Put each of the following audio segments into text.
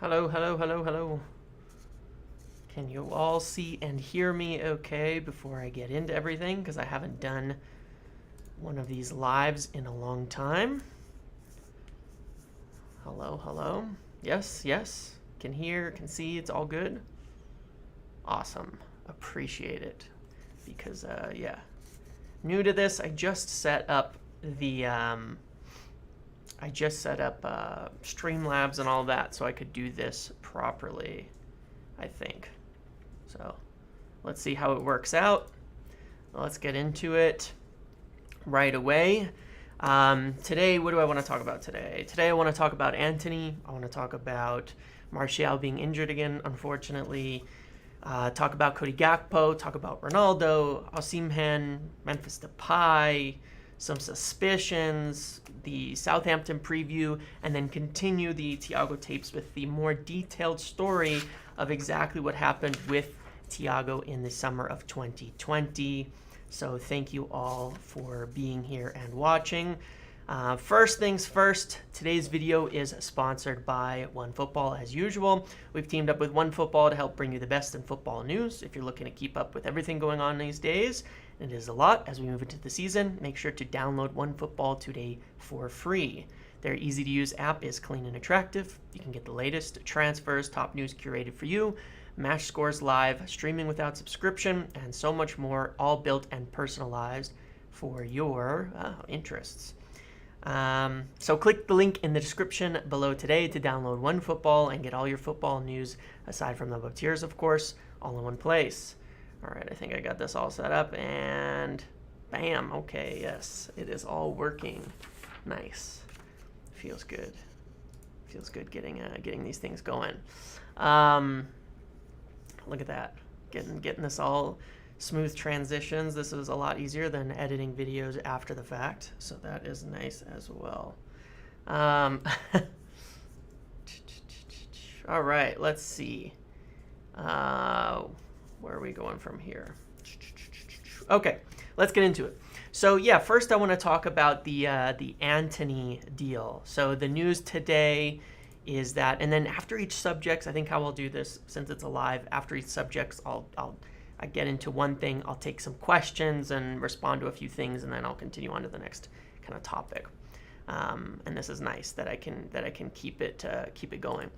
Hello, hello, hello, hello. Can you all see and hear me okay before I get into everything? Because I haven't done one of these lives in a long time. Hello, hello. Yes, yes. Can hear, can see, it's all good. Awesome. Appreciate it. Because, yeah. New to this, I just set up the, Streamlabs and all that so I could do this properly, I think. So let's see how it works out. Let's get into it right away. Today, what do I want to talk about today? Today I want to talk about Antony. I want to talk about Martial being injured again, unfortunately. Talk about Cody Gakpo, talk about Ronaldo, Osimhen, Memphis Depay, some suspicions, the Southampton preview, and then continue the Thiago Tapes with the more detailed story of exactly what happened with Thiago in the summer of 2020. So thank you all for being here and watching. First things first, today's video is sponsored by OneFootball as usual. We've teamed up with OneFootball to help bring you the best in football news. If you're looking to keep up with everything going on these days, and it is a lot as we move into the season, make sure to download OneFootball today for free. Their easy-to-use app is clean and attractive. You can get the latest transfers, top news curated for you, match scores live, streaming without subscription, and so much more, all built and personalized for your interests. So click the link in the description below today to download OneFootball and get all your football news, aside from the above tiers, of course, all in one place. All right, I think I got this all set up, and bam, okay, yes, it is all working. Nice. Feels good. Feels good getting these things going. Look at that, getting this all smooth transitions. This is a lot easier than editing videos after the fact, so that is nice as well. All right, let's see. Where are we going from here? Okay, let's get into it. So yeah, first I want to talk about the Antony deal. So the news today is that, and then after each subject, I think how I'll do this, since it's a live, after each subject, I get into one thing, I'll take some questions and respond to a few things, and then I'll continue on to the next kind of topic. And this is nice that I can keep it going.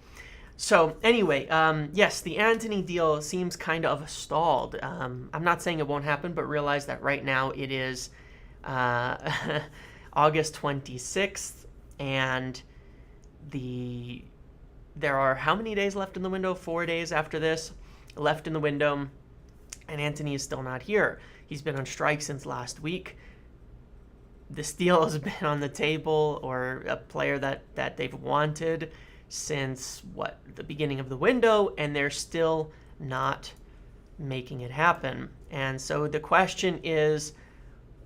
So anyway, yes, the Antony deal seems kind of stalled. I'm not saying it won't happen, but realize that right now it is August 26th, and there are how many days left in the window? 4 days after this left in the window, and Antony is still not here. He's been on strike since last week. This deal has been on the table, or a player that they've wanted since the beginning of the window, and they're still not making it happen. And so the question is,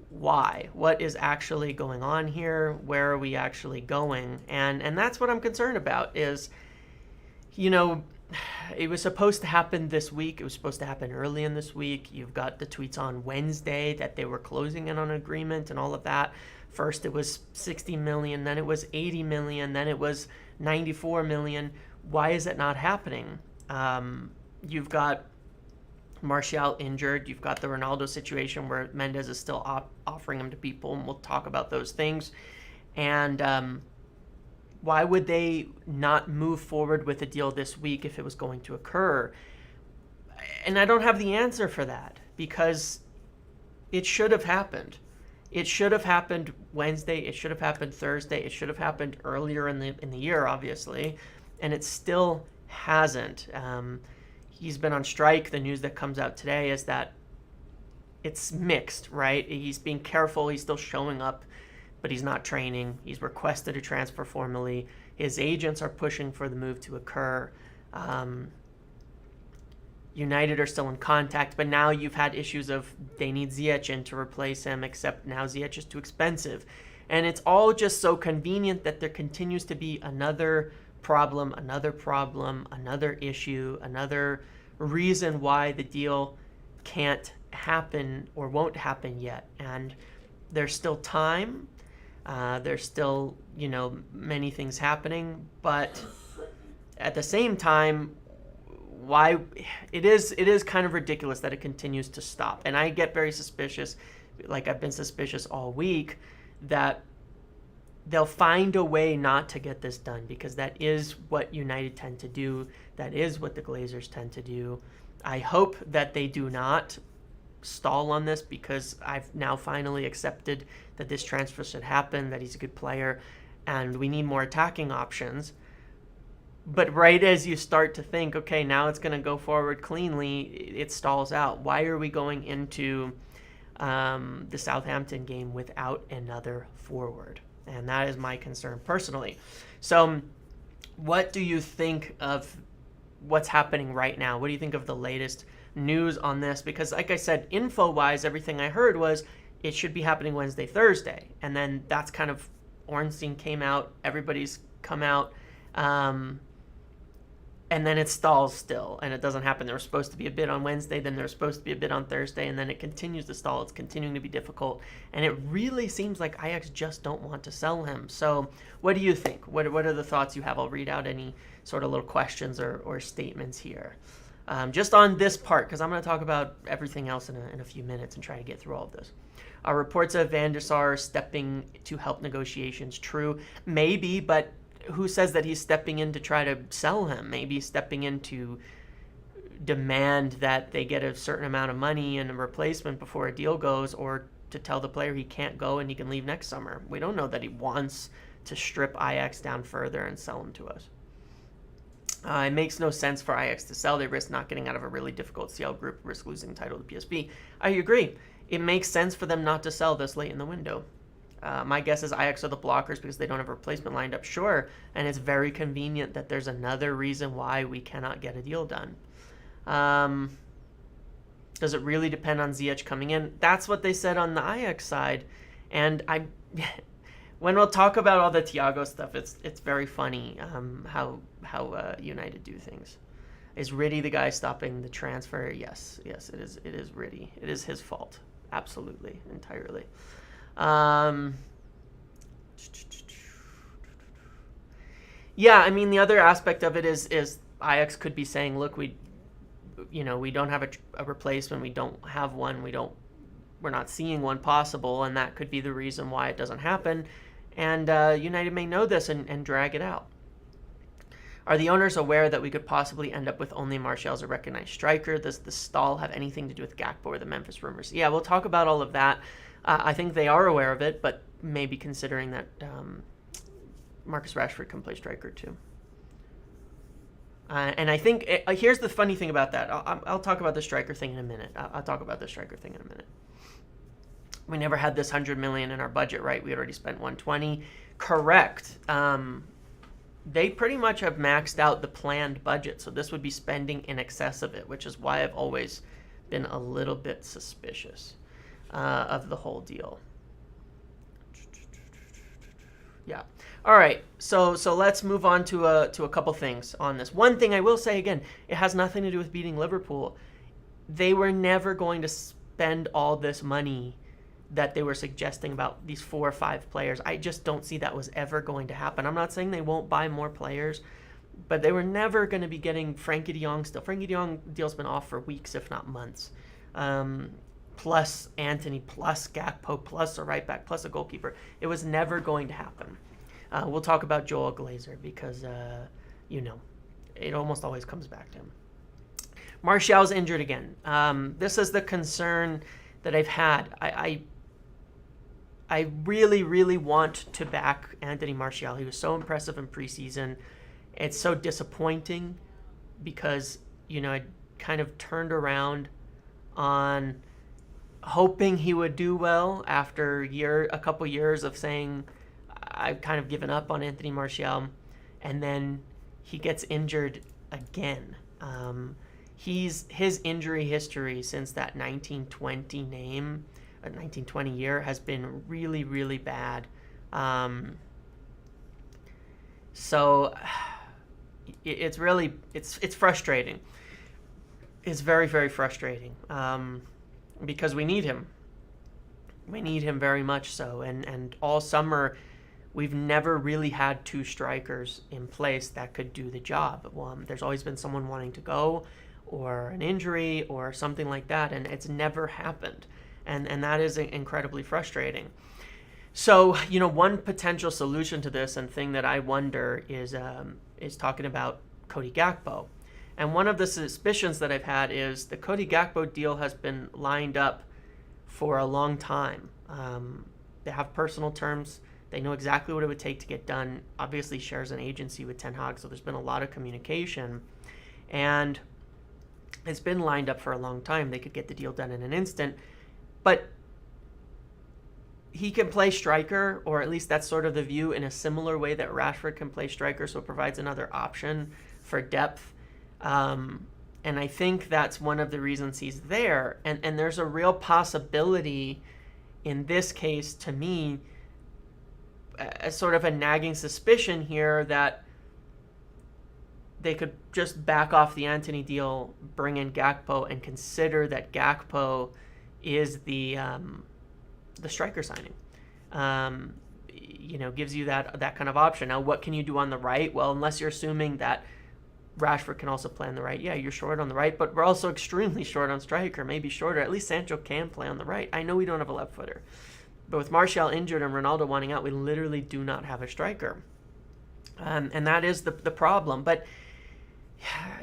why? What is actually going on here? Where are we actually going? And that's what I'm concerned about is, you know, it was supposed to happen this week. It was supposed to happen early in this week. You've got the tweets on Wednesday that they were closing in on an agreement and all of that. First it was 60 million, then it was 80 million, then it was 94 million. Why is it not happening? You've got Martial injured. You've got the Ronaldo situation where Mendes is still offering him to people, and we'll talk about those things. And why would they not move forward with a deal this week if it was going to occur? And I don't have the answer for that, because it should have happened. It should have happened Wednesday. It should have happened Thursday. It should have happened earlier in the year, obviously, and it still hasn't. He's been on strike. The news that comes out today is that it's mixed, right? He's being careful. He's still showing up, but he's not training. He's requested a transfer formally. His agents are pushing for the move to occur. United are still in contact, but now you've had issues of they need Ziyech in to replace him, except now Ziyech is too expensive. And it's all just so convenient that there continues to be another problem, another issue, another reason why the deal can't happen or won't happen yet. And there's still time. There's still, many things happening, but At the same time, why it is kind of ridiculous that it continues to stop. And I get very suspicious, like I've been suspicious all week, that they'll find a way not to get this done, because that is what United tend to do. That is what the Glazers tend to do. I hope that they do not stall on this, because I've now finally accepted that this transfer should happen, that he's a good player, and we need more attacking options. But right as you start to think, okay, now it's going to go forward cleanly, it stalls out. Why are we going into the Southampton game without another forward? And that is my concern personally. So what do you think of what's happening right now? What do you think of the latest news on this? Because like I said, info-wise, everything I heard was it should be happening Wednesday, Thursday. And then that's kind of, Ornstein came out, everybody's come out, and then it stalls still, and it doesn't happen. There was supposed to be a bid on Wednesday, then there was supposed to be a bid on Thursday, and then it continues to stall. It's continuing to be difficult, and it really seems like Ajax just don't want to sell him. So what do you think? What are the thoughts you have? I'll read out any sort of little questions or statements here. Just on this part, because I'm going to talk about everything else in a few minutes and try to get through all of this. Reports of Van der Sar stepping to help negotiations. True, maybe, but who says that he's stepping in to try to sell him? Maybe he's stepping in to demand that they get a certain amount of money and a replacement before a deal goes, or to tell the player he can't go and he can leave next summer. We don't know that he wants to strip Ajax down further and sell him to us. It makes no sense for Ajax to sell. They risk not getting out of a really difficult CL group, risk losing title to PSV. I agree. It makes sense for them not to sell this late in the window. My guess is Ajax are the blockers because they don't have a replacement lined up, sure, and it's very convenient that there's another reason why we cannot get a deal done. Does it really depend on Ziyech coming in? That's what they said on the Ajax side, and when we'll talk about all the Thiago stuff, it's very funny how United do things. Is Riddy the guy stopping the transfer? Yes, it is Riddy. It is his fault, absolutely, entirely. Yeah, I mean, the other aspect of it is Ajax could be saying, look, we don't have a replacement, we don't have one, we're not seeing one possible, and that could be the reason why it doesn't happen. And United may know this and drag it out. Are the owners aware that we could possibly end up with only Martial as a recognized striker? Does the stall have anything to do with Gakpo or the Memphis rumors? Yeah, we'll talk about all of that. I think they are aware of it, but maybe considering that Marcus Rashford can play striker too. And I think, here's the funny thing about that. I'll talk about the striker thing in a minute. I'll talk about the striker thing in a minute. We never had this 100 million in our budget, right? We had already spent 120. Correct. They pretty much have maxed out the planned budget, so this would be spending in excess of it, which is why I've always been a little bit suspicious of the whole deal. Yeah. All right. So let's move on to a couple things on this. One thing I will say again, it has nothing to do with beating Liverpool. They were never going to spend all this money that they were suggesting about these 4 or 5 players. I just don't see that was ever going to happen. I'm not saying they won't buy more players, but they were never going to be getting Frankie de Jong still. Frankie de Jong deal's been off for weeks, if not months. Plus Antony, plus Gakpo, plus a right back, plus a goalkeeper. It was never going to happen. We'll talk about Joel Glazer because, it almost always comes back to him. Martial's injured again. This is the concern that I've had. I really, really want to back Anthony Martial. He was so impressive in preseason. It's so disappointing because, I kind of turned around on hoping he would do well after a couple years of saying I've kind of given up on Anthony Martial, and then he gets injured again. His injury history since that 1920 year has been really, really bad. So it's really it's frustrating. It's very, very frustrating because we need him. We need him very much so. And all summer we've never really had two strikers in place that could do the job. There's always been someone wanting to go, or an injury, or something like that, and it's never happened. And that is incredibly frustrating. So, one potential solution to this, and thing that I wonder, is talking about Cody Gakpo. And one of the suspicions that I've had is the Cody Gakpo deal has been lined up for a long time. They have personal terms. They know exactly what it would take to get done. Obviously shares an agency with Ten Hag, so there's been a lot of communication. And it's been lined up for a long time. They could get the deal done in an instant. But he can play striker, or at least that's sort of the view, in a similar way that Rashford can play striker, so it provides another option for depth. And I think that's one of the reasons he's there. And there's a real possibility in this case, to me, a sort of a nagging suspicion here that they could just back off the Antony deal, bring in Gakpo, and consider that Gakpo is the striker signing. Gives you that kind of option. Now, what can you do on the right? Well, unless you're assuming that Rashford can also play on the right. Yeah, you're short on the right, but we're also extremely short on striker, maybe shorter. At least Sancho can play on the right. I know we don't have a left footer, but with Martial injured and Ronaldo wanting out, we literally do not have a striker. And that is the problem. But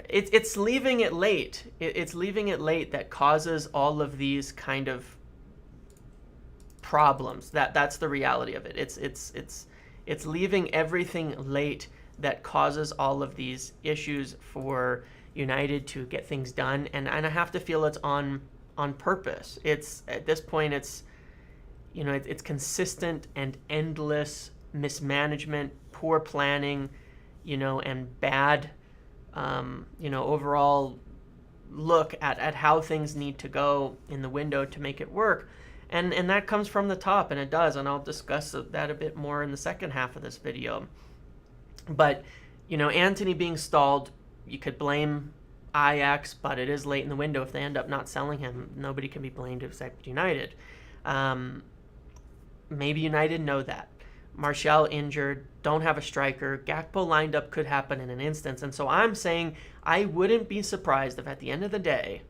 it's leaving it late. It's leaving it late that causes all of these kind of problems. That's the reality of it. It's leaving everything late that causes all of these issues for United to get things done, and I have to feel it's on purpose. It's at this point, it's consistent and endless mismanagement, poor planning, and bad, overall look at how things need to go in the window to make it work. And that comes from the top, and it does, and I'll discuss that a bit more in the second half of this video. But, Antony being stalled, you could blame Ajax, but it is late in the window. If they end up not selling him, nobody can be blamed except United. Maybe United know that. Martial injured, don't have a striker. Gakpo lined up could happen in an instance. And so I'm saying I wouldn't be surprised if at the end of the day,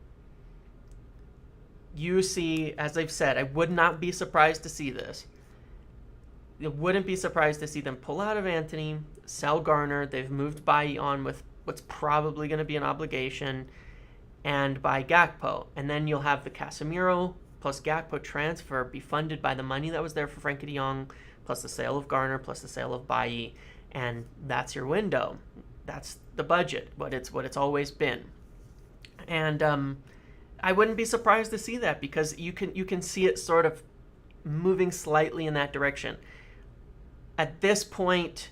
you see, as I've said, I would not be surprised to see this. I wouldn't be surprised to see them pull out of Antony, sell Garner. They've moved Bailly on with what's probably going to be an obligation, and buy Gakpo. And then you'll have the Casemiro plus Gakpo transfer be funded by the money that was there for Frenkie de Jong, plus the sale of Garner, plus the sale of Bailly, and that's your window. That's the budget, what it's always been. And I wouldn't be surprised to see that, because you can see it sort of moving slightly in that direction. At this point,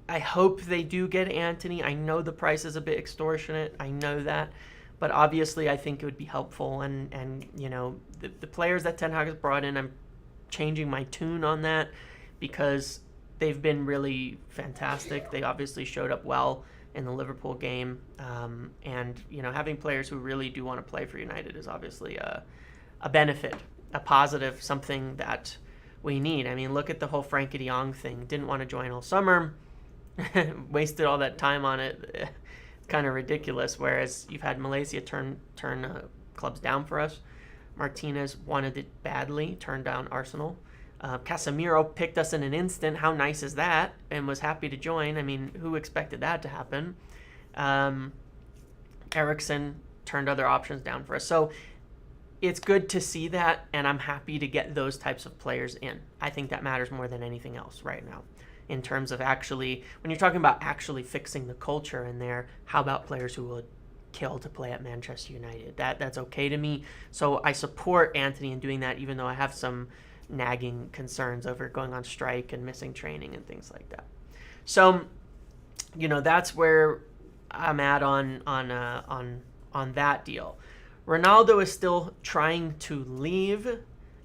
I hope they do get Antony. I know the price is a bit extortionate. I know that. But obviously, I think it would be helpful. And the players that Ten Hag has brought in, I'm changing my tune on that, because they've been really fantastic. They obviously showed up well in the Liverpool game. And having players who really do want to play for United is obviously a benefit, a positive, something that we need. I mean, look at the whole Frenkie de Jong thing. Didn't want to join all summer. Wasted all that time on it. It's kind of ridiculous. Whereas you've had Malaysia turn clubs down for us. Martinez wanted it badly, turned down Arsenal. Casemiro picked us in an instant. How nice is that? And was happy to join. I mean, who expected that to happen? Eriksen turned other options down for us. So it's good to see that, and I'm happy to get those types of players in. I think that matters more than anything else right now. In terms of actually, when you're talking about actually fixing the culture in there, how about players who would kill to play at Manchester United? That's okay to me. So I support Antony in doing that, even though I have some nagging concerns over going on strike and missing training and things like that. So, that's where I'm at on that deal. Ronaldo is still trying to leave,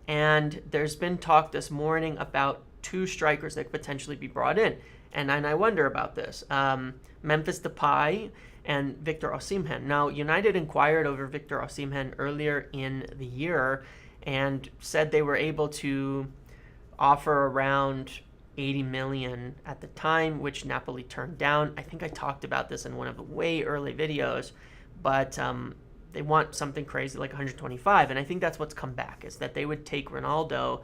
and there's been talk this morning about two strikers that could potentially be brought in, and I wonder about this. Memphis Depay and Victor Osimhen. Now, United inquired over Victor Osimhen earlier in the year and said they were able to offer around 80 million at the time, which Napoli turned down. I think I talked about this in one of the way early videos, but they want something crazy like 125, and I think that's what's come back, is that they would take Ronaldo,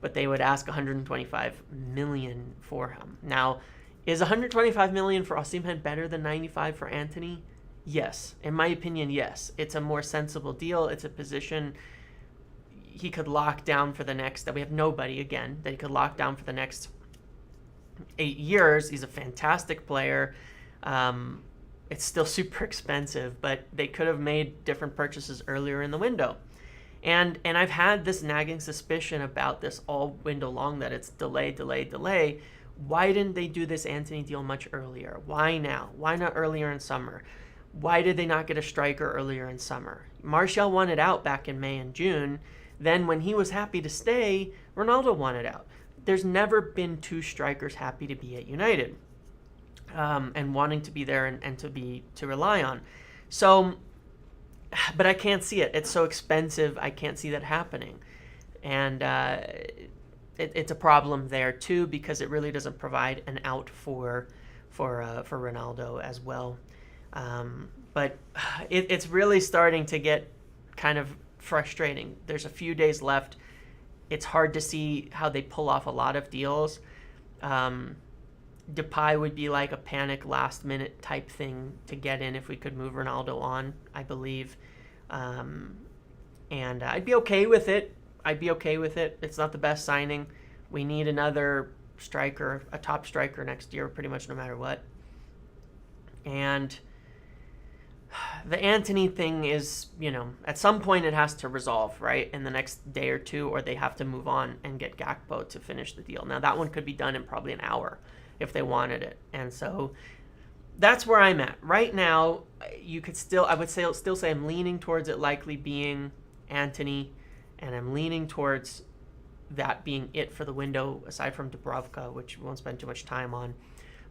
but they would ask 125 million for him. Now, is 125 million for Osimhen better than 95 for Antony? Yes. In my opinion, yes. It's a more sensible deal. It's a position he could lock down for the next, that we have nobody, again, that he could lock down for the next 8 years. He's a fantastic player. It's still super expensive, but they could have made different purchases earlier in the window. And I've had this nagging suspicion about this all window long, that it's delay. Why didn't they do this Antony deal much earlier? Why now? Why not earlier in summer? Why did they not get a striker earlier in summer? Martial wanted out back in May and June. Then when he was happy to stay, Ronaldo wanted out. There's never been two strikers happy to be at United, and wanting to be there and to rely on. So, but I can't see it. It's so expensive. I can't see that happening. And it's a problem there too, because it really doesn't provide an out for Ronaldo as well. But it's really starting to get kind of frustrating. There's a few days left. It's hard to see how they pull off a lot of deals. Depay would be like a panic last minute type thing to get in if we could move Ronaldo on, I believe. And I'd be okay with it. It's not the best signing. We need another striker, a top striker next year, pretty much no matter what. And the Antony thing is, at some point it has to resolve, right, in the next day or two, or they have to move on and get Gakpo to finish the deal. Now, that one could be done in probably an hour if they wanted it. And so that's where I'm at. Right now, I would still say I'm leaning towards it likely being Antony, and I'm leaning towards that being it for the window, aside from Dubravka, which we won't spend too much time on.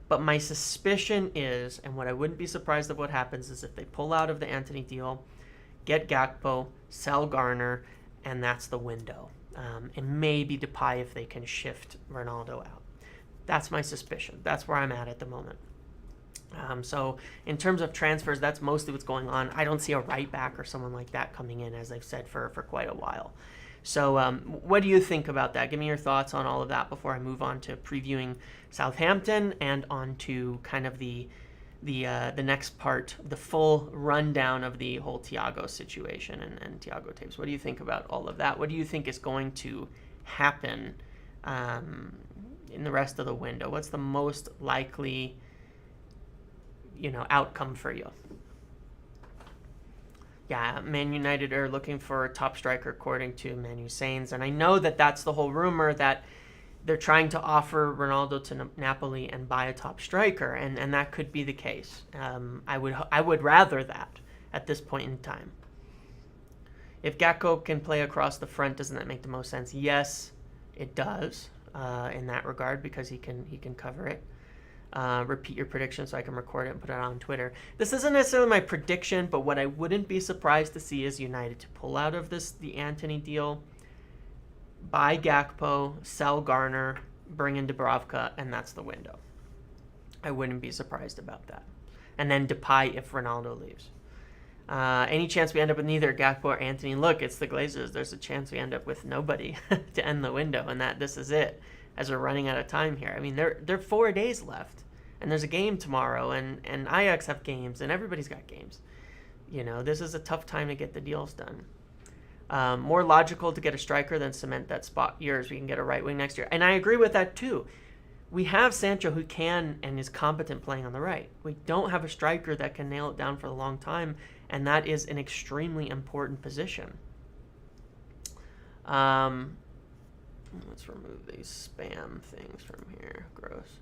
But my suspicion is, and what I wouldn't be surprised if what happens is if they pull out of the Antony deal, get Gakpo, sell Garner, and that's the window. And maybe Depay if they can shift Ronaldo out. That's my suspicion. That's where I'm at the moment. So in terms of transfers, that's mostly what's going on. I don't see a right back or someone like that coming in, as I've said, for quite a while. So what do you think about that? Give me your thoughts on all of that before I move on to previewing Southampton and on to kind of the next part, the full rundown of the whole Thiago situation and Thiago Tapes. What do you think about all of that? What do you think is going to happen in the rest of the window? What's the most likely, outcome for you? Yeah, Man United are looking for a top striker according to Manu Sainz, and I know that that's the whole rumor, that they're trying to offer Ronaldo to Napoli and buy a top striker, and that could be the case. I would rather that at this point in time. If Gakpo can play across the front, doesn't that make the most sense? Yes, it does in that regard, because he can cover it. Repeat your prediction so I can record it and put it on Twitter. This isn't necessarily my prediction, but what I wouldn't be surprised to see is United to pull out of the Antony deal, buy Gakpo, sell Garner, bring in Dubravka, and that's the window. I wouldn't be surprised about that. And then Depay if Ronaldo leaves. Any chance we end up with neither Gakpo or Antony? Look, it's the Glazers. There's a chance we end up with nobody to end the window, and that this is it, as we're running out of time here. I mean, there are 4 days left, and there's a game tomorrow, and Ajax have games, and everybody's got games. This is a tough time to get the deals done. More logical to get a striker than cement that spot years. We can get a right wing next year. And I agree with that too. We have Sancho who can and is competent playing on the right. We don't have a striker that can nail it down for a long time, and that is an extremely important position. Let's remove these spam things from here. Gross.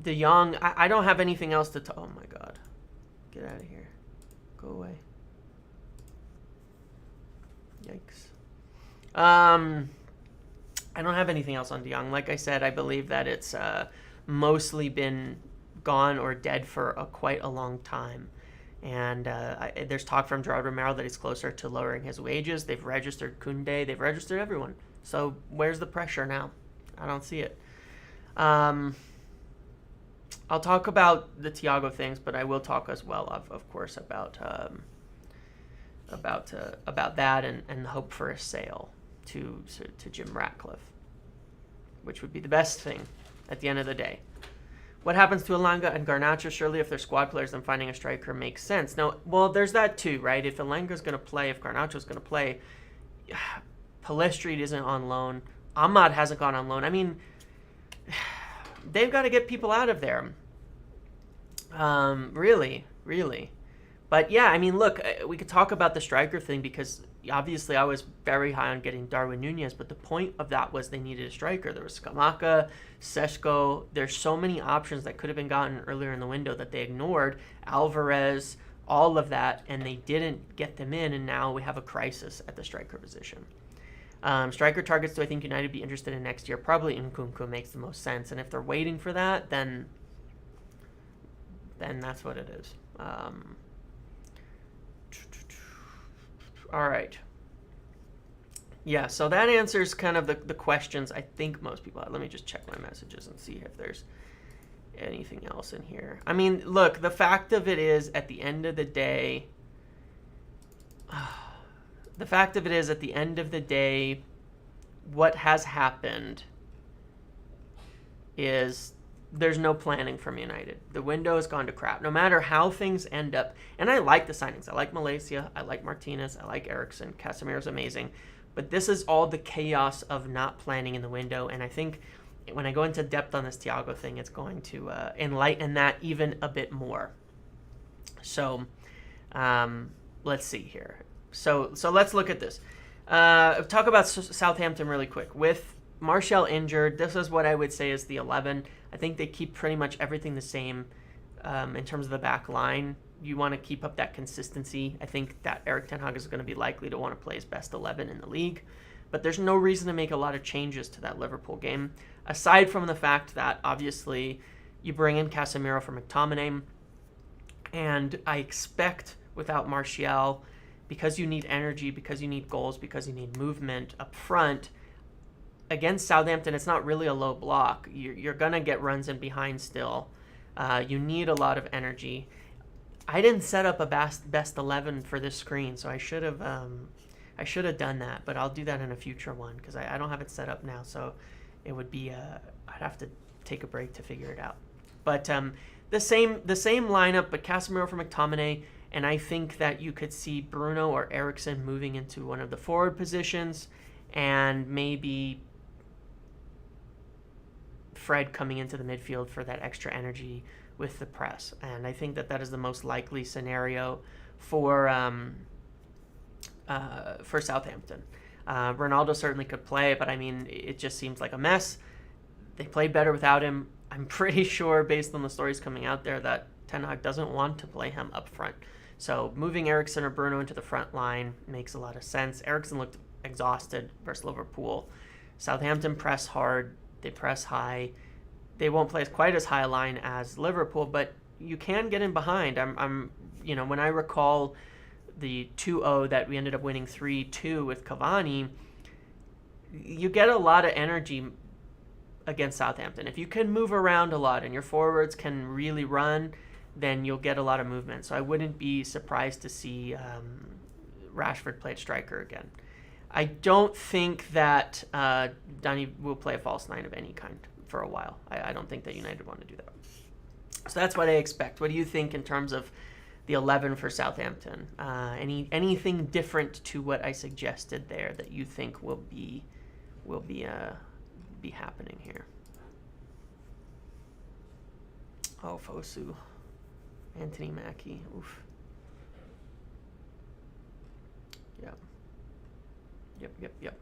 De Jong, I don't have anything else to oh my god. Get out of here. Go away. Yikes. I don't have anything else on De Jong. Like I said, I believe that it's mostly been gone or dead for quite a long time. And there's talk from Gerard Romero that he's closer to lowering his wages. They've registered Koundé. They've registered everyone. So where's the pressure now? I don't see it. I'll talk about the Thiago things, but I will talk as well, of course, about that and the hope for a sale to Jim Ratcliffe, which would be the best thing at the end of the day. What happens to Elanga and Garnacho? Surely if they're squad players, then finding a striker makes sense. Now, well, there's that too, right? If Elanga's going to play, if Garnacho's going to play, Pellistri isn't on loan. Ahmad hasn't gone on loan. I mean, they've got to get people out of there. Really. But yeah, I mean, look, we could talk about the striker thing because obviously I was very high on getting Darwin Nunez, but the point of that was they needed a striker. There was Scamacca, Seshko. There's so many options that could have been gotten earlier in the window that they ignored. Alvarez, all of that, and they didn't get them in, and now we have a crisis at the striker position. Striker targets, do I think United would be interested in next year? Probably Nkunku makes the most sense, and if they're waiting for that, then that's what it is. All right. Yeah, so that answers kind of the questions I think most people have. Let me just check my messages and see if there's anything else in here. I mean, look, the fact of it is, at the end of the day, what has happened is there's no planning from United. The window has gone to crap. No matter how things end up, and I like the signings. I like Malaysia. I like Martinez. I like Eriksen. Casemiro's amazing. But this is all the chaos of not planning in the window, and I think when I go into depth on this Thiago thing, it's going to enlighten that even a bit more. So let's see here. So let's look at this. Talk about Southampton really quick. With Martial injured, this is what I would say is the 11. I think they keep pretty much everything the same in terms of the back line. You want to keep up that consistency. I think that Erik ten Hag is going to be likely to want to play his best 11 in the league. But there's no reason to make a lot of changes to that Liverpool game, aside from the fact that obviously you bring in Casemiro for McTominay. And I expect without Martial, because you need energy, because you need goals, because you need movement up front, against Southampton, it's not really a low block. You're going to get runs in behind still. You need a lot of energy. I didn't set up a best 11 for this screen, so I should have done that, but I'll do that in a future one because I don't have it set up now, so it would be I'd have to take a break to figure it out. But the same lineup, but Casemiro for McTominay, and I think that you could see Bruno or Eriksen moving into one of the forward positions, and maybe Fred coming into the midfield for that extra energy with the press. And I think that is the most likely scenario for Southampton. Ronaldo certainly could play, but I mean, it just seems like a mess. They played better without him. I'm pretty sure, based on the stories coming out there, that Ten Hag doesn't want to play him up front. So moving Eriksen or Bruno into the front line makes a lot of sense. Eriksen looked exhausted versus Liverpool. Southampton press hard. They press high. They won't play quite as high a line as Liverpool, but you can get in behind. When I recall the 2-0 that we ended up winning 3-2 with Cavani, you get a lot of energy against Southampton. If you can move around a lot and your forwards can really run, then you'll get a lot of movement. So I wouldn't be surprised to see Rashford play at striker again. I don't think that Donny will play a false nine of any kind for a while. I don't think that United want to do that. So that's what I expect. What do you think in terms of the 11 for Southampton? Anything different to what I suggested there that you think will be happening here? Oh, Fosu, Antony Mackie. Oof. Yep.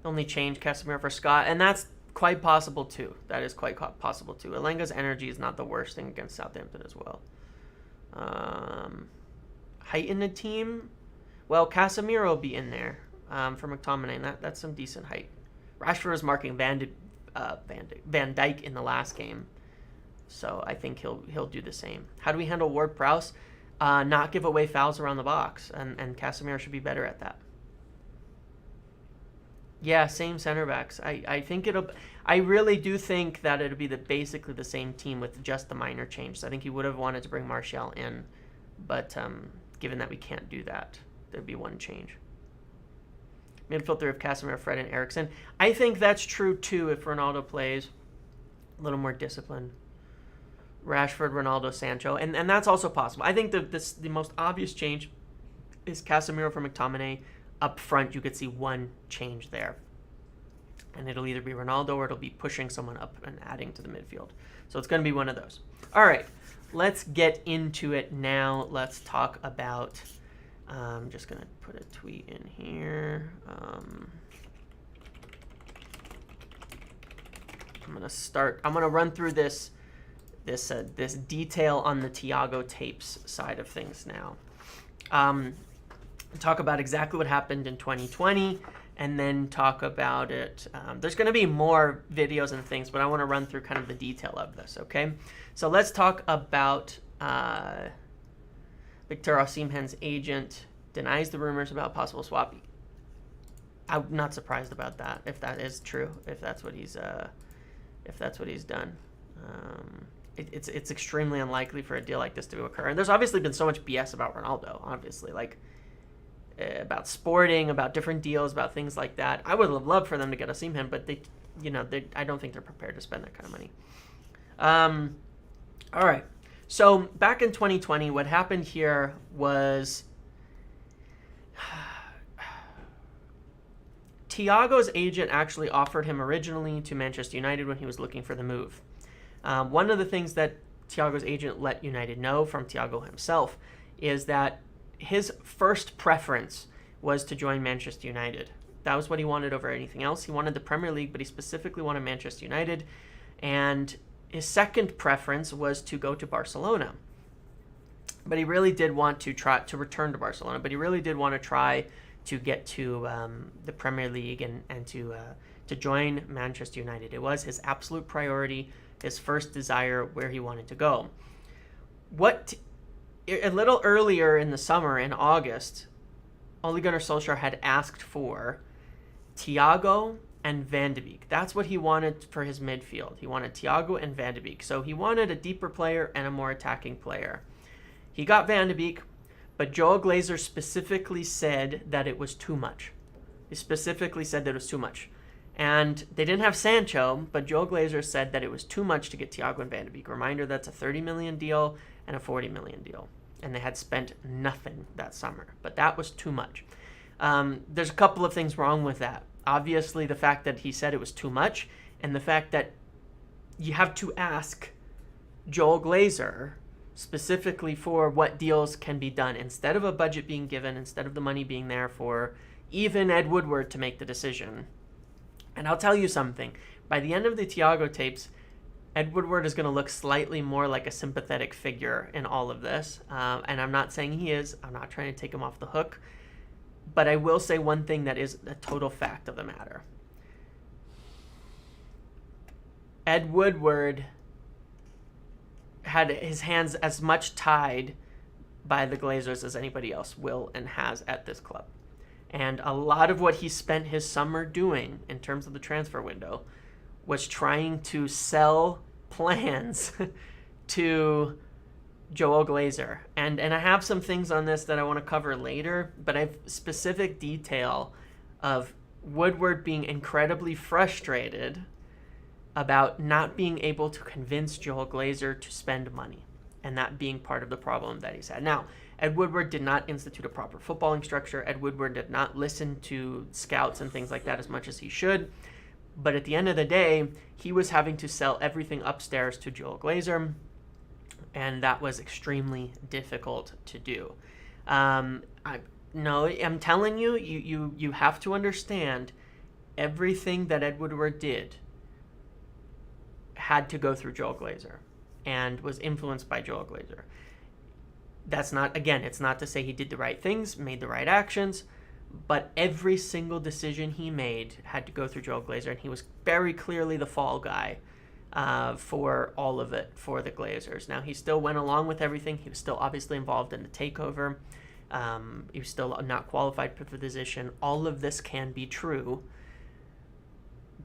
Only change Casemiro for Scott, and that's quite possible too. That is quite possible too. Elanga's energy is not the worst thing against Southampton as well. Height in the team, well, Casemiro will be in there for McTominay, and that's some decent height. Rashford was marking Van Dijk in the last game. So I think he'll do the same. How do we handle Ward-Prowse? Not give away fouls around the box, and Casemiro should be better at that. Yeah, same center backs. I really do think that it'll be basically the same team with just the minor changes. I think he would have wanted to bring Martial in, but given that we can't do that, there'd be one change. Midfield three of Casemiro, Fred, and Eriksen. I think that's true too if Ronaldo plays a little more disciplined. Rashford, Ronaldo, Sancho, and that's also possible. I think the most obvious change is Casemiro for McTominay. Up front, you could see one change there. And it'll either be Ronaldo or it'll be pushing someone up and adding to the midfield. So it's going to be one of those. All right, let's get into it now. Let's talk about... I'm just going to put a tweet in here. I'm going to run through this detail on the Thiago Tapes side of things now. Talk about exactly what happened in 2020 and then talk about it. There's going to be more videos and things, but I want to run through kind of the detail of this, okay? So let's talk about Victor Osimhen's agent denies the rumors about possible swap. I'm not surprised about that, if that is true, if that's what he's done. It's extremely unlikely for a deal like this to occur. And there's obviously been so much BS about Ronaldo, obviously, like about Sporting, about different deals, about things like that. I would have loved for them to get Osimhen, but I don't think they're prepared to spend that kind of money. All right. So back in 2020, what happened here was Thiago's agent actually offered him originally to Manchester United when he was looking for the move. One of the things that Thiago's agent let United know from Thiago himself is that his first preference was to join Manchester United. That was what he wanted over anything else. He wanted the Premier League, but he specifically wanted Manchester United. And his second preference was to go to Barcelona. But he really did want to try to return to Barcelona, but he really did want to try to get to the Premier League and to join Manchester United. It was his absolute priority, his first desire, where he wanted to go. A little earlier in the summer, in August, Ole Gunnar Solskjaer had asked for Thiago and Van de Beek. That's what he wanted for his midfield. He wanted Thiago and Van de Beek. So he wanted a deeper player and a more attacking player. He got Van de Beek, but Joel Glazer specifically said that it was too much. He specifically said that it was too much. And they didn't have Sancho, but Joel Glazer said that it was too much to get Thiago and Van de Beek. Reminder, that's a 30 million deal and a 40 million deal. And they had spent nothing that summer. But that was too much. There's a couple of things wrong with that. Obviously, the fact that he said it was too much, and the fact that you have to ask Joel Glazer specifically for what deals can be done instead of a budget being given, instead of the money being there for even Ed Woodward to make the decision. And I'll tell you something. By the end of the Thiago Tapes, Ed Woodward is going to look slightly more like a sympathetic figure in all of this. And I'm not saying he is. I'm not trying to take him off the hook. But I will say one thing that is a total fact of the matter. Ed Woodward had his hands as much tied by the Glazers as anybody else will and has at this club. And a lot of what he spent his summer doing in terms of the transfer window was trying to sell plans to Joel Glazer. And I have some things on this that I want to cover later, but I have specific detail of Woodward being incredibly frustrated about not being able to convince Joel Glazer to spend money, and that being part of the problem that he's had. Now, Ed Woodward did not institute a proper footballing structure. Ed Woodward did not listen to scouts and things like that as much as he should. But at the end of the day, he was having to sell everything upstairs to Joel Glazer, and that was extremely difficult to do. I'm telling you, you have to understand everything that Ed Woodward did had to go through Joel Glazer and was influenced by Joel Glazer. That's not, again, it's not to say he did the right things, made the right actions, but every single decision he made had to go through Joel Glazer, and he was very clearly the fall guy for all of it for the Glazers. Now, he still went along with everything. He was still obviously involved in the takeover. He was still not qualified for the position. All of this can be true.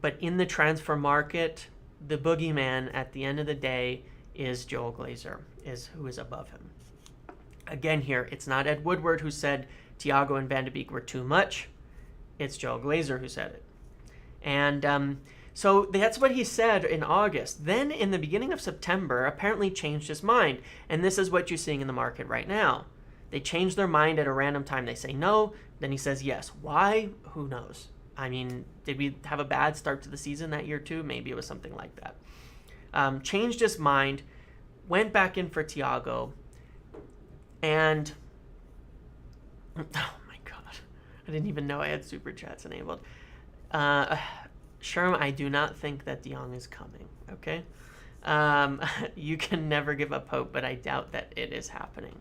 But in the transfer market, the boogeyman at the end of the day is Joel Glazer, who is above him. Again here, it's not Ed Woodward who said Thiago and Van de Beek were too much. It's Joel Glazer who said it. And so that's what he said in August. Then in the beginning of September, apparently changed his mind. And this is what you're seeing in the market right now. They change their mind at a random time. They say no, then he says yes. Why? Who knows? I mean, did we have a bad start to the season that year too? Maybe it was something like that. Changed his mind, went back in for Thiago, and oh my God, I didn't even know I had super chats enabled. Sherm, I do not think that De Jong is coming, okay? You can never give up hope, but I doubt that it is happening.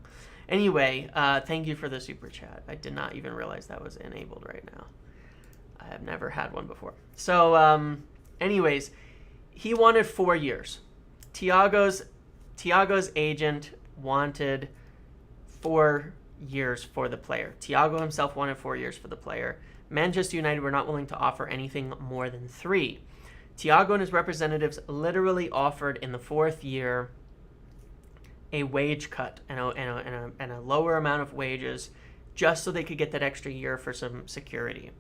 Anyway, thank you for the super chat. I did not even realize that was enabled right now. I have never had one before. So, anyways, he wanted 4 years. Thiago's agent wanted 4 years for the player. Thiago himself wanted 4 years for the player. Manchester United were not willing to offer anything more than 3. Thiago and his representatives literally offered in the 4th year a wage cut and a lower amount of wages just so they could get that extra year for some security.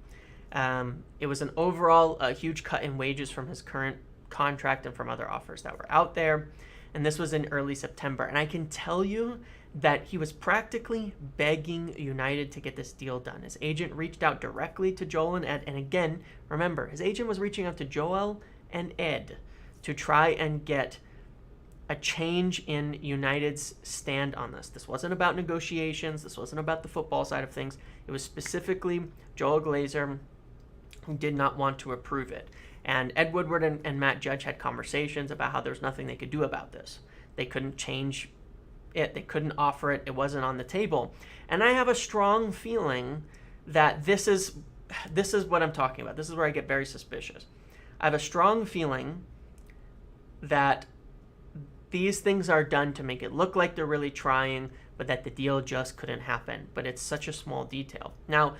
It was an overall a huge cut in wages from his current contract and from other offers that were out there. And this was in early September. And I can tell you that he was practically begging United to get this deal done. His agent reached out directly to Joel and Ed. And again, remember, his agent was reaching out to Joel and Ed to try and get a change in United's stand on this. This wasn't about negotiations. This wasn't about the football side of things. It was specifically Joel Glazer who did not want to approve it. And Ed Woodward and Matt Judge had conversations about how there's nothing they could do about this. They couldn't change it. They couldn't offer it. It wasn't on the table. And I have a strong feeling that this is what I'm talking about. This is where I get very suspicious. I have a strong feeling that these things are done to make it look like they're really trying, but that the deal just couldn't happen. But it's such a small detail. Now,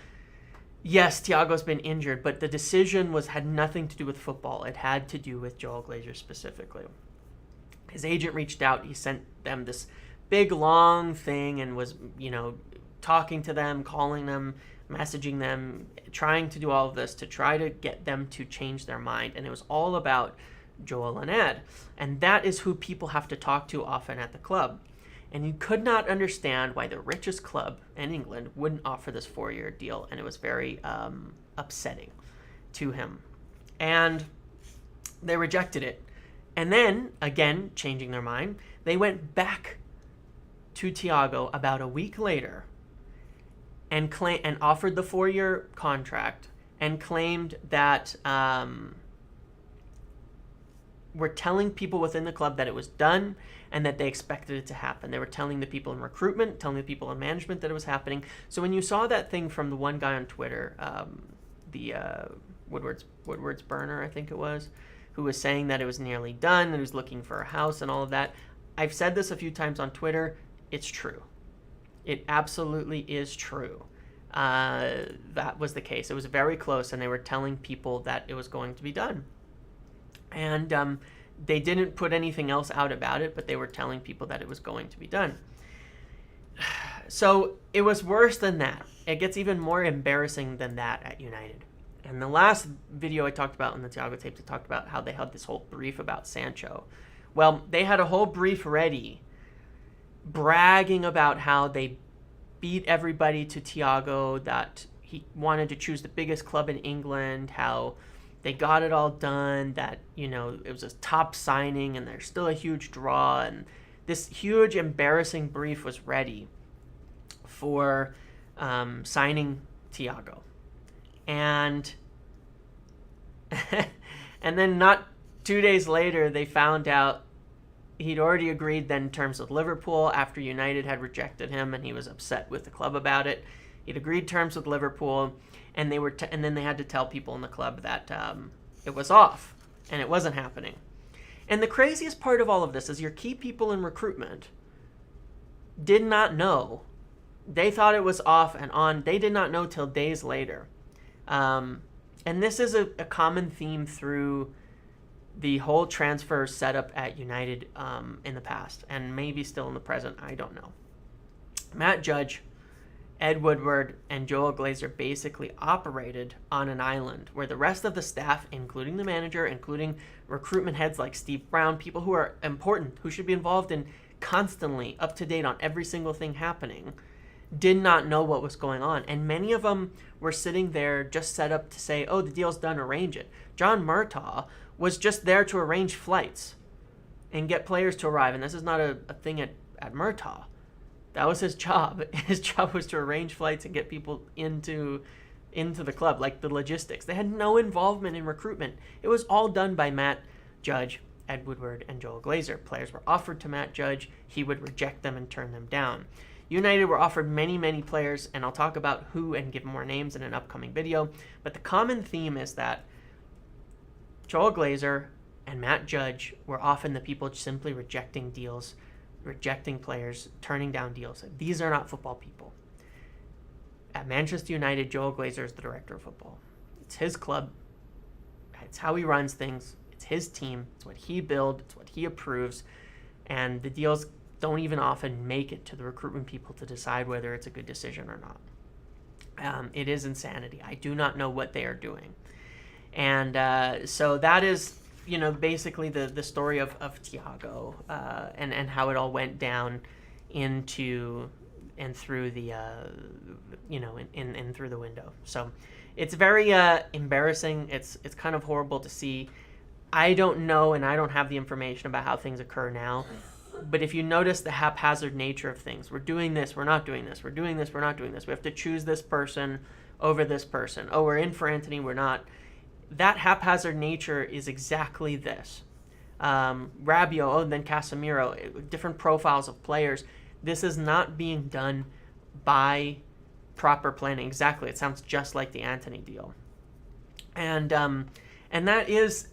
yes, Thiago's been injured, but the decision had nothing to do with football. It had to do with Joel Glazer specifically. His agent reached out. He sent them this big, long thing and was, talking to them, calling them, messaging them, trying to do all of this to try to get them to change their mind. And it was all about Joel and Ed. And that is who people have to talk to often at the club. And he could not understand why the richest club in England wouldn't offer this 4-year deal. And it was very upsetting to him. And they rejected it. And then, again, changing their mind, they went back to Thiago about a week later and offered the 4-year contract and claimed that were telling people within the club that it was done and that they expected it to happen. They were telling the people in recruitment, telling the people in management that it was happening. So when you saw that thing from the one guy on Twitter, Woodward's burner, I think it was, who was saying that it was nearly done, and he was looking for a house and all of that. I've said this a few times on Twitter. It's true. It absolutely is true. That was the case. It was very close, and they were telling people that it was going to be done. And they didn't put anything else out about it, but they were telling people that it was going to be done. So it was worse than that. It gets even more embarrassing than that at United. And the last video I talked about in the Thiago Tapes, I talked about how they had this whole brief about Sancho. Well, they had a whole brief ready bragging about how they beat everybody to Thiago, that he wanted to choose the biggest club in England, how they got it all done, that, it was a top signing and there's still a huge draw. And this huge embarrassing brief was ready for signing Thiago. And and then not 2 days later, they found out he'd already agreed then terms with Liverpool after United had rejected him, and he was upset with the club about it. He'd agreed terms with Liverpool, and and then they had to tell people in the club that it was off and it wasn't happening. And the craziest part of all of this is your key people in recruitment did not know. They thought it was off and on. They did not know till days later. And this is a common theme through the whole transfer setup at United in the past, and maybe still in the present. I don't know. Matt Judge, Ed Woodward, and Joel Glazer basically operated on an island where the rest of the staff, including the manager, including recruitment heads like Steve Brown, people who are important, who should be involved in constantly up to date on every single thing happening, did not know what was going on. And many of them were sitting there just set up to say, oh, the deal's done, arrange it. John Murtaugh was just there to arrange flights and get players to arrive. And this is not a thing at Murtaugh. That was his job. His job was to arrange flights and get people into the club, like the logistics. They had no involvement in recruitment. It was all done by Matt Judge, Ed Woodward, and Joel Glazer. Players were offered to Matt Judge. He would reject them and turn them down. United were offered many, many players, and I'll talk about who and give more names in an upcoming video. But the common theme is that Joel Glazer and Matt Judge were often the people simply rejecting deals, rejecting players, turning down deals. These are not football people. At Manchester United, Joel Glazer is the director of football. It's his club. It's how he runs things. It's his team. It's what he builds. It's what he approves. And the deals don't even often make it to the recruitment people to decide whether it's a good decision or not. It is insanity. I do not know what they are doing. And so that is, basically the story of Thiago and how it all went down into and through the, in through the window. So it's very embarrassing. It's kind of horrible to see. I don't know, and I don't have the information about how things occur now. But if you notice the haphazard nature of things, we're doing this, we're not doing this, we're doing this, we're not doing this. We have to choose this person over this person. Oh, we're in for Antony, we're not. That haphazard nature is exactly this. Rabiot, and then Casemiro, different profiles of players. This is not being done by proper planning. Exactly, it sounds just like the Antony deal. And that is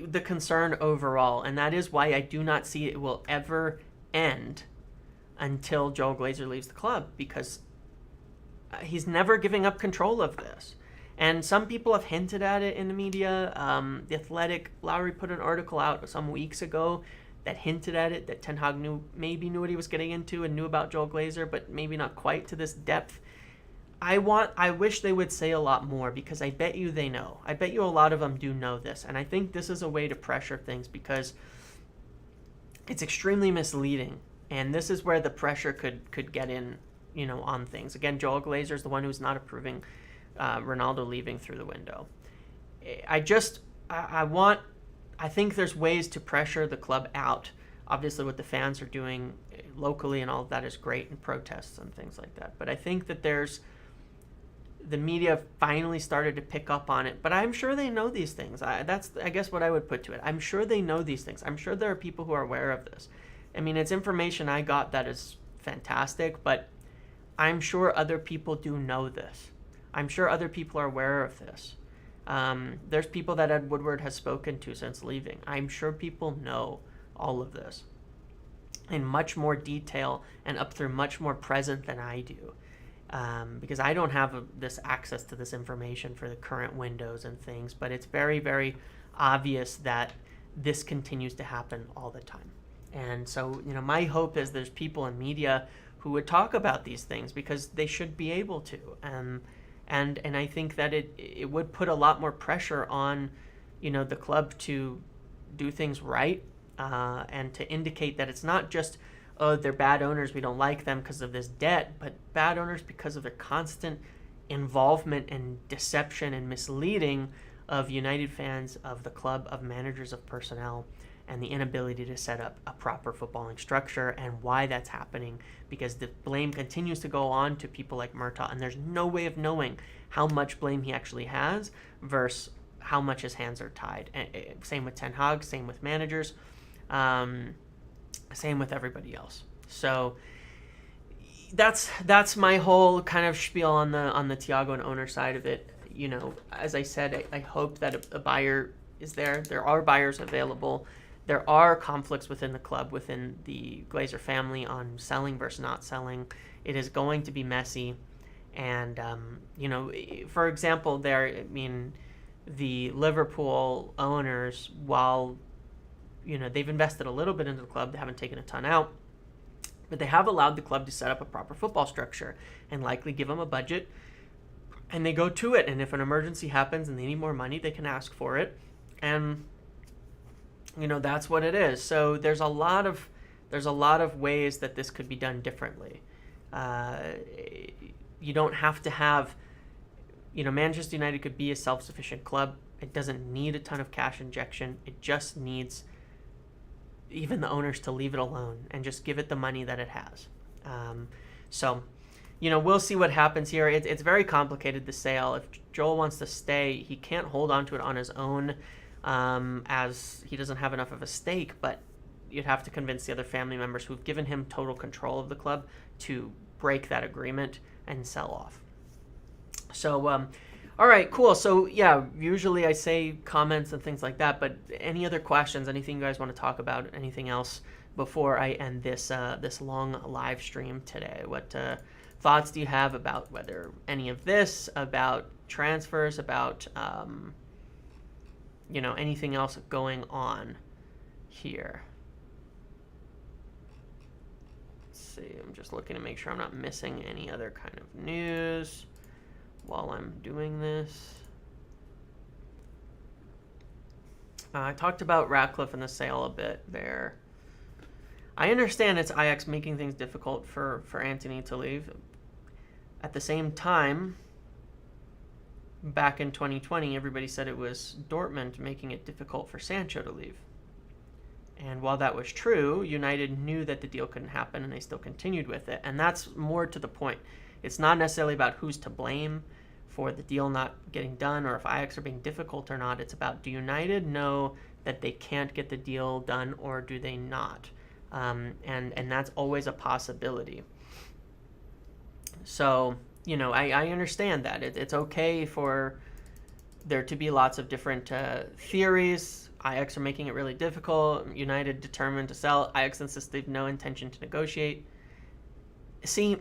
the concern overall, and that is why I do not see it will ever end until Joel Glazer leaves the club, because he's never giving up control of this. And some people have hinted at it in the media. The Athletic, Lowry put an article out some weeks ago that hinted at it, that Ten Hag maybe knew what he was getting into and knew about Joel Glazer, but maybe not quite to this depth. I wish they would say a lot more, because I bet you they know. I bet you a lot of them do know this. And I think this is a way to pressure things, because it's extremely misleading. And this is where the pressure could get in, on things. Again, Joel Glazer is the one who's not approving Ronaldo leaving through the window. I think there's ways to pressure the club out. Obviously, what the fans are doing locally and all of that is great, and protests and things like that. But I think that the media finally started to pick up on it, but I'm sure they know these things. That's, I guess, what I would put to it. I'm sure they know these things. I'm sure there are people who are aware of this. I mean, it's information I got that is fantastic, but I'm sure other people do know this. I'm sure other people are aware of this. There's people that Ed Woodward has spoken to since leaving. I'm sure people know all of this in much more detail and up through much more present than I do. Because I don't have this access to this information for the current windows and things, but it's very, very obvious that this continues to happen all the time. And so, my hope is there's people in media who would talk about these things, because they should be able to. And I think that it would put a lot more pressure on, the club to do things right, and to indicate that it's not just, oh, they're bad owners, we don't like them because of this debt, but bad owners because of their constant involvement and deception and misleading of United fans, of the club, of managers, of personnel, and the inability to set up a proper footballing structure, and why that's happening, because the blame continues to go on to people like Murtaugh, and there's no way of knowing how much blame he actually has versus how much his hands are tied. And same with Ten Hag, same with managers, same with everybody else. So that's my whole kind of spiel on the Thiago and owner side of it. As I said, I hope that a buyer is there. There are buyers available. there are conflicts within the club, within the Glazer family on selling versus not selling. It is going to be messy. And, for example, the Liverpool owners, while, they've invested a little bit into the club, they haven't taken a ton out, but they have allowed the club to set up a proper football structure and likely give them a budget, and they go to it. And if an emergency happens and they need more money, they can ask for it. And, that's what it is. So there's a lot of ways that this could be done differently. You don't have to have, Manchester United could be a self-sufficient club. It doesn't need a ton of cash injection. It just needs even the owners to leave it alone and just give it the money that it has. We'll see what happens here. It's very complicated, the sale. If Joel wants to stay, he can't hold on to it on his own, as he doesn't have enough of a stake, but you'd have to convince the other family members who've given him total control of the club to break that agreement and sell off. So, all right, cool. So, yeah, usually I say comments and things like that, but any other questions, anything you guys want to talk about, anything else before I end this long live stream today? What thoughts do you have about whether any of this, about transfers, about, anything else going on here? See, I'm just looking to make sure I'm not missing any other kind of news while I'm doing this. I talked about Ratcliffe and the sale a bit there. I understand it's Ajax making things difficult for Antony to leave. At the same time, back in 2020, everybody said it was Dortmund making it difficult for Sancho to leave. And while that was true, United knew that the deal couldn't happen, and they still continued with it. And that's more to the point. It's not necessarily about who's to blame for the deal not getting done or if Ajax are being difficult or not. It's about, do United know that they can't get the deal done, or do they not? And that's always a possibility. So, I understand that. It's okay for there to be lots of different theories. Ajax are making it really difficult. United determined to sell. Ajax insists they've no intention to negotiate. See,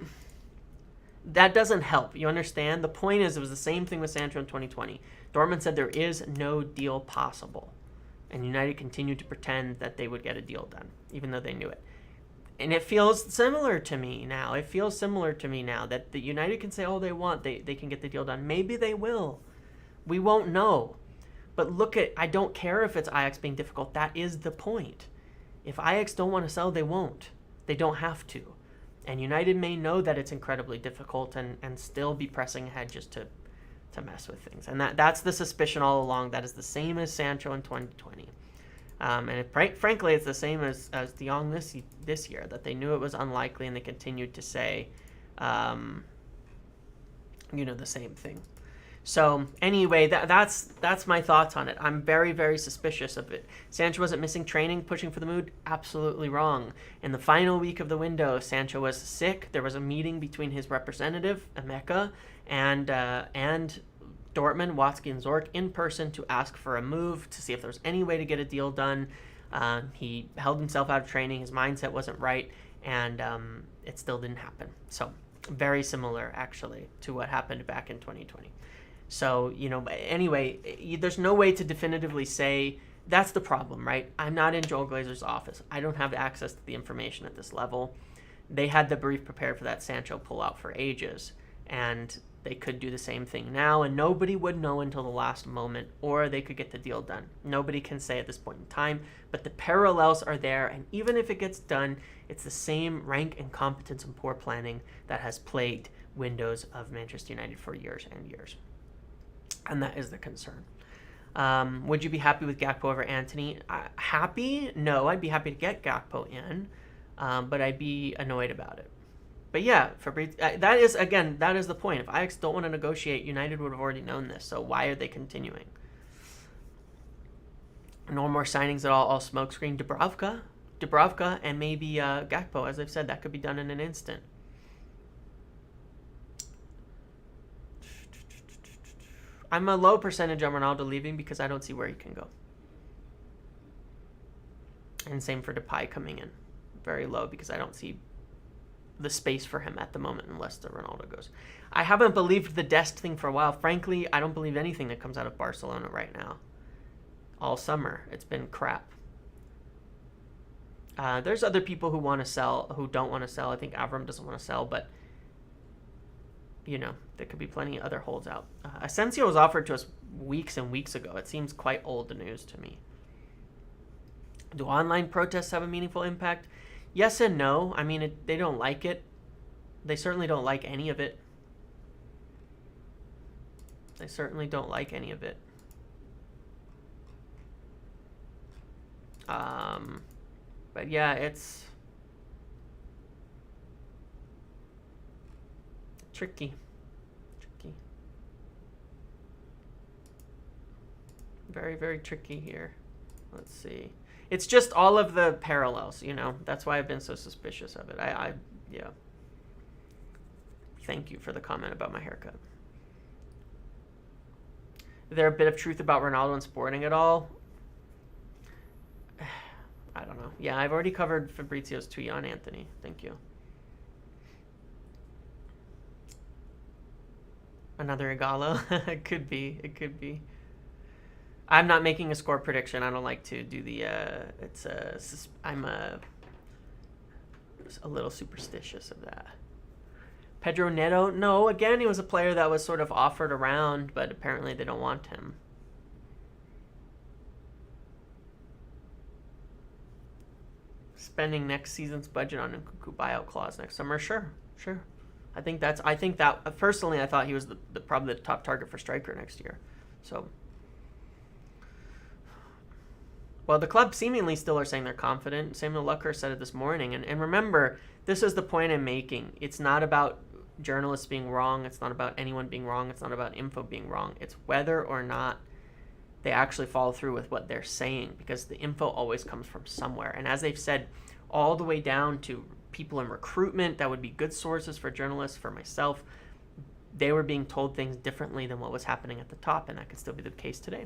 that doesn't help. You understand? The point is, it was the same thing with Sancho in 2020. Dortmund said there is no deal possible. And United continued to pretend that they would get a deal done, even though they knew it. And it feels similar to me now. That the United can say all they want. They can get the deal done. Maybe they will. We won't know. But I don't care if it's Ajax being difficult. That is the point. If Ajax don't want to sell, they won't. They don't have to. And United may know that it's incredibly difficult and still be pressing ahead just to mess with things. And that's the suspicion all along. That is the same as Sancho in 2020. Frankly, it's the same as De Jong this year, that they knew it was unlikely and they continued to say, the same thing. So anyway, that's my thoughts on it. I'm very, very suspicious of it. Sancho wasn't missing training, pushing for the mood. Absolutely wrong. In the final week of the window, Sancho was sick. There was a meeting between his representative, Emeka, and Dortmund, Watzke, and Zorc in person to ask for a move, to see if there was any way to get a deal done. He held himself out of training. His mindset wasn't right, and it still didn't happen. So very similar, actually, to what happened back in 2020. So, anyway, there's no way to definitively say that's the problem, right? I'm not in Joel Glazer's office. I don't have access to the information at this level. They had the brief prepared for that Sancho pullout for ages, and they could do the same thing now, and nobody would know until the last moment, or they could get the deal done. Nobody can say at this point in time, but the parallels are there, and even if it gets done, it's the same rank incompetence and poor planning that has plagued windows of Manchester United for years and years. And that is the concern. Would you be happy with Gakpo over Antony? Happy? No, I'd be happy to get Gakpo in, but I'd be annoyed about it. But yeah, that is the point. If Ajax don't want to negotiate, United would have already known this. So why are they continuing? No more signings at all smokescreen. Dubravka, and maybe Gakpo. As I've said, that could be done in an instant. I'm a low percentage on Ronaldo leaving because I don't see where he can go. And same for Depay coming in. Very low because I don't see the space for him at the moment unless the Ronaldo goes. I haven't believed the Dest thing for a while. Frankly, I don't believe anything that comes out of Barcelona right now. All summer, it's been crap. There's other people who want to sell, who don't want to sell. I think Avram doesn't want to sell, but you know, there could be plenty of other holds out. Asensio was offered to us weeks and weeks ago. It seems quite old news to me. Do online protests have a meaningful impact? Yes and no. I mean, they don't like it. They certainly don't like any of it. They certainly don't like any of it. But yeah, it's tricky. Very, very tricky here. Let's see. It's just all of the parallels, you know. That's why I've been so suspicious of it. Yeah. Thank you for the comment about my haircut. Is there a bit of truth about Ronaldo and Sporting at all? I don't know. Yeah, I've already covered Fabrizio's tweet on Antony. Thank you. Another Igalo? It could be. It could be. I'm not making a score prediction. I don't like to do the. I'm a little superstitious of that. Pedro Neto? No, again, he was a player that was sort of offered around, but apparently they don't want him. Spending next season's budget on a Nkunku buyout clause next summer? Sure. I think that personally, I thought he was probably the top target for striker next year. So. Well, the club seemingly still are saying they're confident. Samuel Lucker said it this morning. And remember, this is the point I'm making. It's not about journalists being wrong. It's not about anyone being wrong. It's not about info being wrong. It's whether or not they actually follow through with what they're saying, because the info always comes from somewhere. And as they've said, all the way down to people in recruitment that would be good sources for journalists, for myself, they were being told things differently than what was happening at the top, and that could still be the case today.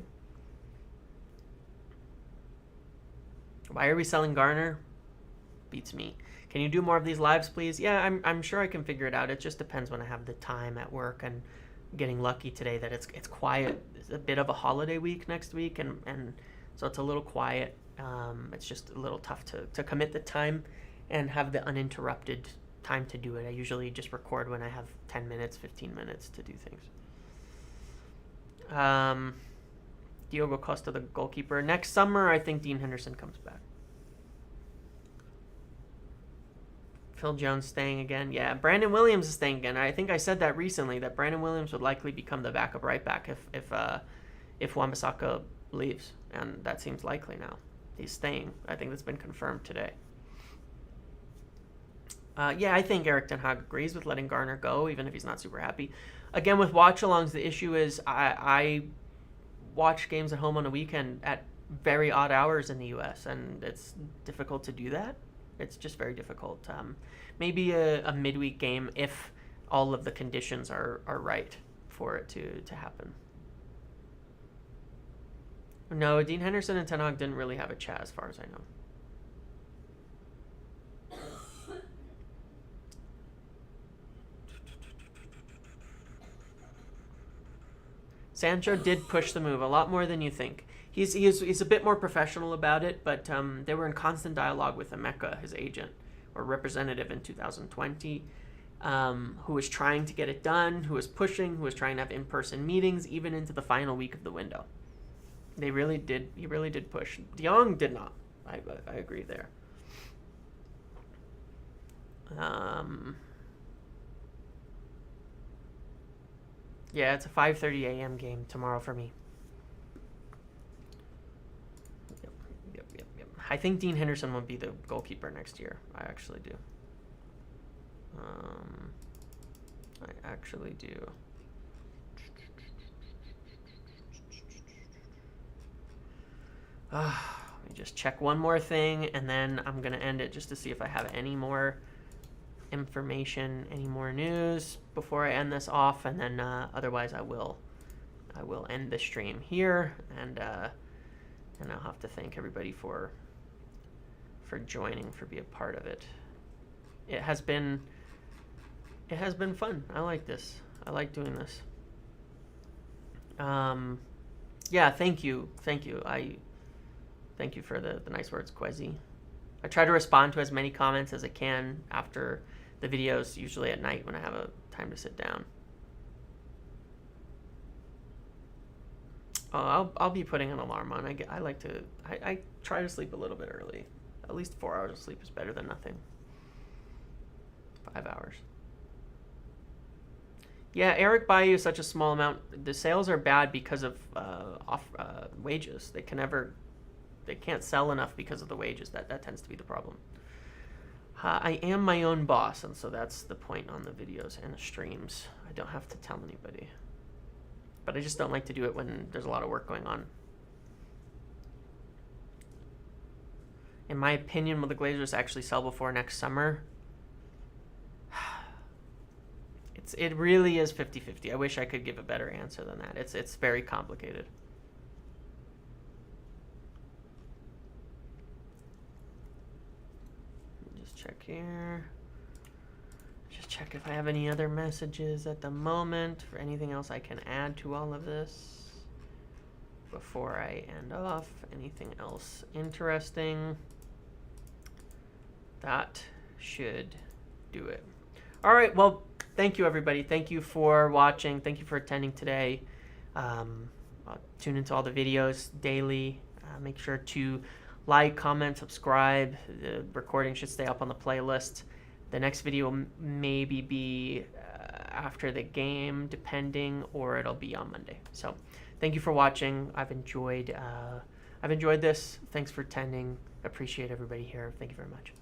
Why are we selling Garner? Beats me. Can you do more of these lives, please? Yeah, I'm sure I can figure it out. It just depends when I have the time at work, and getting lucky today that it's quiet. It's a bit of a holiday week next week, and so it's a little quiet. It's just a little tough to commit the time and have the uninterrupted time to do it. I usually just record when I have 10 minutes, 15 minutes to do things. Diogo Costa, the goalkeeper. Next summer, I think Dean Henderson comes back. Phil Jones staying again. Yeah, Brandon Williams is staying again. I think I said that recently, that Brandon Williams would likely become the backup right back if Wan-Bissaka leaves, and that seems likely now. He's staying. I think that's been confirmed today. Yeah, I think Eric Ten Hag agrees with letting Garner go, even if he's not super happy. Again, with watch-alongs, the issue is I watch games at home on a weekend at very odd hours in the U.S., and it's difficult to do that. It's just very difficult. Maybe a midweek game if all of the conditions are right for it to happen. No, Dean Henderson and Ten Hag didn't really have a chat as far as I know. Sancho did push the move a lot more than you think. He's a bit more professional about it, but they were in constant dialogue with Emeka, his agent or representative in 2020, who was trying to get it done, who was pushing, who was trying to have in-person meetings, even into the final week of the window. He really did push. De Jong did not. I agree there. Yeah, it's a 5:30 a.m. game tomorrow for me. Yep. I think Dean Henderson will be the goalkeeper next year. I actually do. Let me just check one more thing, and then I'm going to end it just to see if I have any more information, any more news before I end this off, and then otherwise I will end the stream here, and I'll have to thank everybody for for joining, for being a part of it. It has been fun. I like this. I like doing this. Yeah, thank you. Thank you for the nice words, Quezzy. I try to respond to as many comments as I can after the videos, usually at night when I have a time to sit down. Oh, I'll be putting an alarm on. I try to sleep a little bit early. At least 4 hours of sleep is better than nothing. 5 hours. Yeah, Eric Bayou is such a small amount. The sales are bad because of wages. They can't sell enough because of the wages. That tends to be the problem. I am my own boss, and so that's the point on the videos and the streams. I don't have to tell anybody. But I just don't like to do it when there's a lot of work going on. In my opinion, will the Glazers actually sell before next summer? It really is 50-50. I wish I could give a better answer than that. It's very complicated. Just check here. Just check if I have any other messages at the moment or anything else I can add to all of this before I end off. Anything else interesting? That should do it. All right, well, thank you, everybody. Thank you for watching. Thank you for attending today. I'll tune into all the videos daily. Make sure to like, comment, subscribe. The recording should stay up on the playlist. The next video will maybe be after the game, depending, or it'll be on Monday. So thank you for watching. I've enjoyed this. Thanks for attending. Appreciate everybody here. Thank you very much.